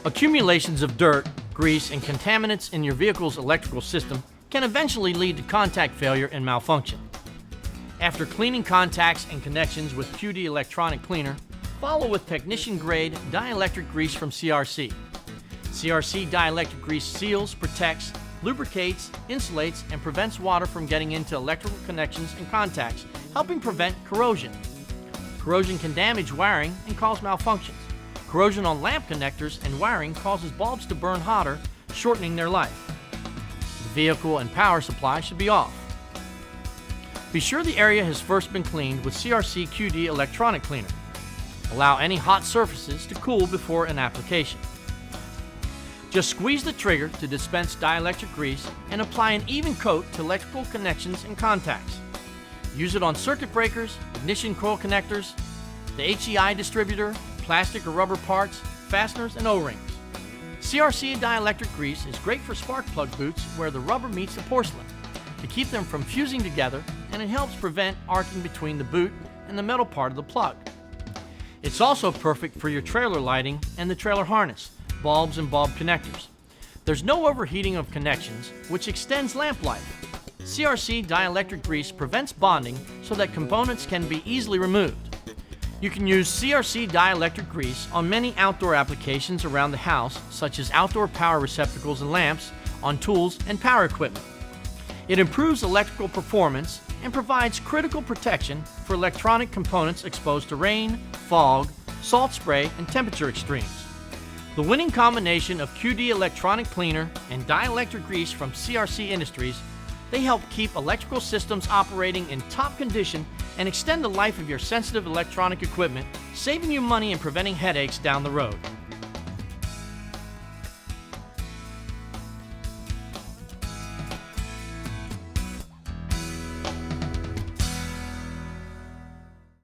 Accumulations of dirt, grease, and contaminants in your vehicle's electrical system can eventually lead to contact failure and malfunction. After cleaning contacts and connections with QD electronic cleaner, follow with technician-grade dielectric grease from CRC. CRC dielectric grease seals, protects, lubricates, insulates, and prevents water from getting into electrical connections and contacts, helping prevent corrosion. Corrosion can damage wiring and cause malfunctions. Corrosion on lamp connectors and wiring causes bulbs to burn hotter, shortening their life. The vehicle and power supply should be off. Be sure the area has first been cleaned with CRC QD electronic cleaner. Allow any hot surfaces to cool before an application. Just squeeze the trigger to dispense dielectric grease and apply an even coat to electrical connections and contacts. Use it on circuit breakers, ignition coil connectors, the HEI distributor, plastic or rubber parts, fasteners, and O-rings. CRC dielectric grease is great for spark plug boots where the rubber meets the porcelain to keep them from fusing together, and it helps prevent arcing between the boot and the metal part of the plug. It's also perfect for your trailer lighting and the trailer harness, bulbs and bulb connectors. There's no overheating of connections, which extends lamp life. CRC dielectric grease prevents bonding so that components can be easily removed. You can use CRC dielectric grease on many outdoor applications around the house, such as outdoor power receptacles and lamps, on tools and power equipment. It improves electrical performance and provides critical protection for electronic components exposed to rain, fog, salt spray, and temperature extremes. The winning combination of QD electronic cleaner and dielectric grease from CRC Industries, they help keep electrical systems operating in top condition and extend the life of your sensitive electronic equipment, saving you money and preventing headaches down the road.